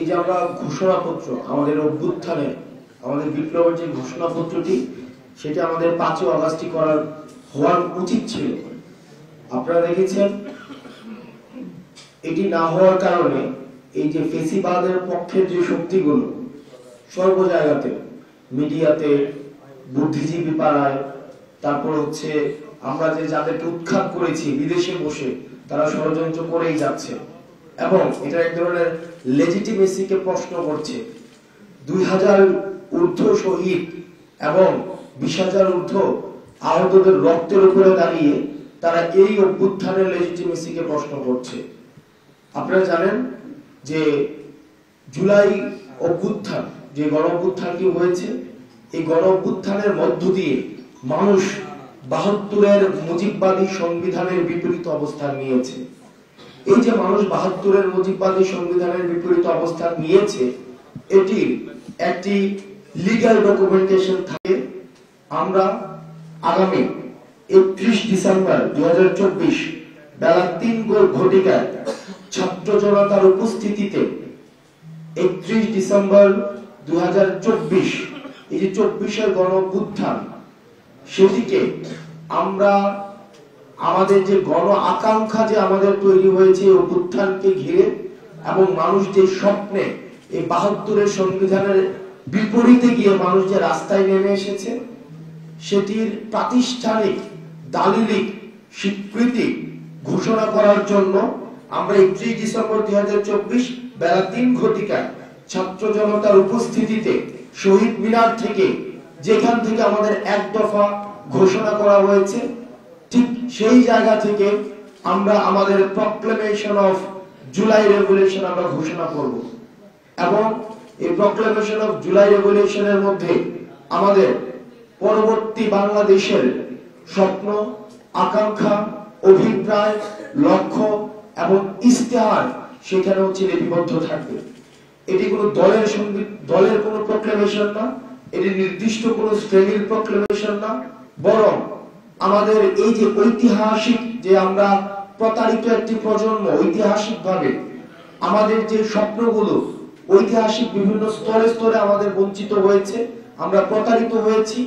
যে আমরা ঘোষণাপত্র আমাদের অভ্যুত্থানে আমাদের বিপ্লবের যে ঘোষণাপত্রটি সেটা আমাদের 5 আগস্টই হওয়ার উচিত ছিল। আপনারা দেখেছেন এটি না হওয়ার কারণে এই যে ফেসিবাদের পক্ষের যে শক্তিগুলো সর্ব জায়গাতে, মিডিয়াতে, বুদ্ধিজীবী পাড়ায়, তারপর হচ্ছে আমরা যে যাদেরকে উৎখাত করেছি বিদেশে বসে, তারা ষড়যন্ত্র করেই যাচ্ছে এবং এটা এক ধরনের লেজিটিমেসিকে প্রশ্ন করছে। 2000 ঊর্ধ্ব শহীদ এবং 20,000 ঊর্ধ্ব আহতদের রক্তের উপরে দাঁড়িয়ে তারা এই অভ্যুত্থানের লেজিটিমেসিকে প্রশ্ন করছে। আপনারা জানেন যে জুলাই অভ্যুত্থান, যে গণ অভ্যুত্থানটি হয়েছে, এই গণ অভ্যুত্থানের মধ্য দিয়ে মানুষ 72-এর মুজিববাদী সংবিধানের বিপরীত অবস্থান নিয়েছে। এই যে মানুষ 72-এর মুজিববাদী সংবিধানের বিপরীত অবস্থান নিয়েছে, এটির একটি লিগ্যাল ডকুমেন্টেশন থাকে। আমরা আগামী 31 ডিসেম্বর 2024 বেলা 3 ঘটিকায় ছাত্র জনতার উপস্থিতিতে 31 ডিসেম্বর 2024 এই যে 24-এর গণ অভ্যুত্থান, সেটিকে আমরা আমাদের যে গণ আকাঙ্ক্ষা যে আমাদের তৈরি হয়েছে অভ্যুত্থানকে ঘিরে এবং মানুষ যে স্বপ্নে এই 72-এর সংবিধানের বিপরীতে গিয়ে মানুষ যে রাস্তায় নেমে এসেছে, সেটির প্রাতিষ্ঠানিক দালিলিক স্বীকৃতি ঘোষণা করার জন্য আমরা 31 ডিসেম্বর 2024 বেলা 3 ঘটিকায় ছাত্র জনতার উপস্থিতিতে শহীদ মিনার থেকে, যেখান থেকে আমাদের এক দফা ঘোষণা করা হয়েছে, ঠিক সেই জায়গা থেকে আমরা আমাদের প্রক্লেমেশন অফ জুলাই রেভলিউশন আমরা ঘোষণা করব এবং এই প্রক্লেমেশন অফ জুলাই রেভলিউশনের মধ্যে আমাদের পরবর্তী বাংলাদেশের স্বপ্ন, আকাঙ্ক্ষা, অভিপ্রায়, লক্ষ্য এবং ইস্তেহার সেখানে হচ্ছে লিপিবদ্ধ থাকবে। এটি কোনো দলের কোনো প্রক্লেমেশন না, এটি নির্দিষ্ট কোনো শ্রেণীর প্রক্লেমেশন না, বরং আমাদের এই যে ঐতিহাসিক যে আমরা প্রতারিত একটি প্রজন্ম, ঐতিহাসিক ভাবে আমাদের যে স্বপ্নগুলো ঐতিহাসিক বিভিন্ন স্তরে স্তরে আমাদের বঞ্চিত হয়েছে, আমরা প্রতারিত হয়েছি,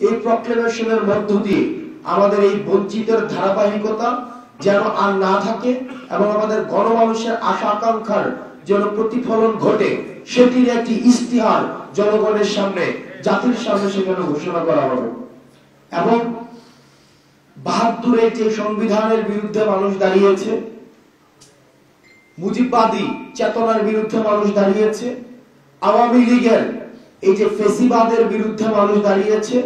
এই প্রক্লেমেশনের মধ্য দিয়ে আমাদের এই বঞ্চিতের ধারাবাহিকতা যেন আর না থাকে এবং আমাদের গণমানুষের আশা আকাঙ্ক্ষার যেন প্রতিফলন ঘটে, সেটির একটি ইস্তিহার জনগণের সামনে, জাতির সামনে সেখানে ঘোষণা করা হবে। এবং 72-এর যে সংবিধানের বিরুদ্ধে মানুষ দাঁড়িয়েছে, মুজিববাদী চেতনার বিরুদ্ধে মানুষ দাঁড়িয়েছে, আওয়ামী লীগের এই যে ফেসিবাদের বিরুদ্ধে মানুষ দাঁড়িয়েছে,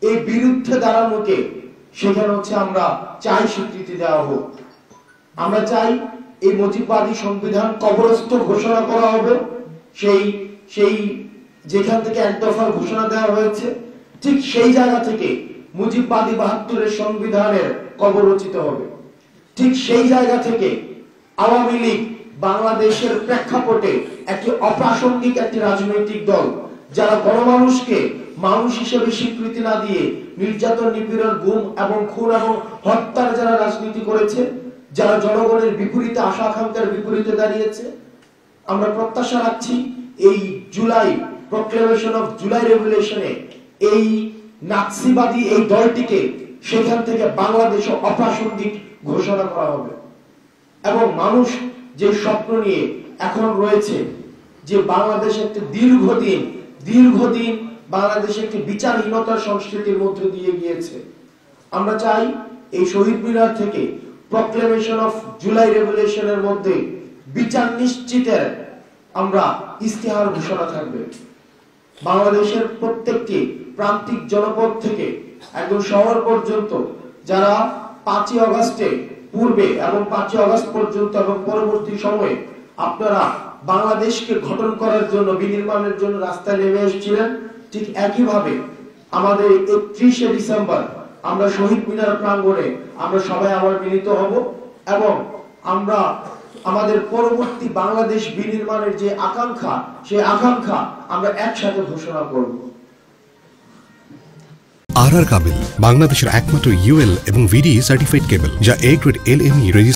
এই বিরুদ্ধে দাঁড়ানোকে সেখানে হচ্ছে আমরা চাই স্বীকৃতি দেওয়া হোক। আমরা চাই এই মুজিববাদী সংবিধান কবরস্থ ঘোষণা করা হবে। সেই যেখান থেকে এক দফার ঘোষণা দেওয়া হয়েছে, ঠিক সেই জায়গা থেকে মুজিববাদী 72-এর সংবিধানের কবর রচিত হবে। ঠিক সেই জায়গা থেকে আওয়ামী লীগ বাংলাদেশের প্রেক্ষাপটে একটি অপ্রাসঙ্গিক একটি রাজনৈতিক দল, যারা গণমানুষকে মানুষ হিসেবে স্বীকৃতি না দিয়ে নির্যাতন, নিপীড়ন, গুম এবং খুন এবং হত্যার যারা রাজনীতি করেছে, যারা জনগণের বিপরীতে, আশা আকাঙ্ক্ষার বিপরীতে দাঁড়িয়েছে, আমরা প্রত্যাশা রাখছি এই জুলাই প্রক্লেমেশন অফ জুলাই রেভলিউশনে এই নাৎসিবাদী এই দলটিকে সেখান থেকে বাংলাদেশে অপ্রাসঙ্গিক ঘোষণা করা হবে এবং মানুষ যে স্বপ্ন নিয়ে এখন রয়েছে, যে বাংলাদেশ একটি দীর্ঘদিন বাংলাদেশে একটি বিচারহীনতার সংস্কৃতির মধ্যে দিয়ে গিয়েছে, আমরা চাই এই শহীদ মিনার থেকে প্রক্লেমেশন অফ জুলাই রেভলিউশনের মধ্যে বিচার নিশ্চিতের আমরা ইস্তেহার ঘোষণা থাকবে। বাংলাদেশের প্রত্যেকটি প্রান্তিক জনপদ থেকে একদম শহর পর্যন্ত যারা 5 আগস্টে পূর্বে এবং 5 আগস্ট পর্যন্ত এবং পরবর্তী সময়ে আপনারা বাংলাদেশকে গঠন করার জন্য, বিনির্মাণের জন্য রাস্তায় নেমে এসেছিলেন, ঠিক একইভাবে আমাদের 31 ডিসেম্বর আমরা শহীদ মিনার প্রাঙ্গণে আমরা সবাই আবার মিলিত হব এবং আমরা আমাদের পরবর্তী বাংলাদেশ বিনির্মাণের যে আকাঙ্ক্ষা, সেই আকাঙ্ক্ষা আমরা একসাথে ঘোষণা করব। RR কাবেল বাংলাদেশের একমাত্র UL এবং VDE সার্টিফাইড কেবল, যা A গ্রেড LME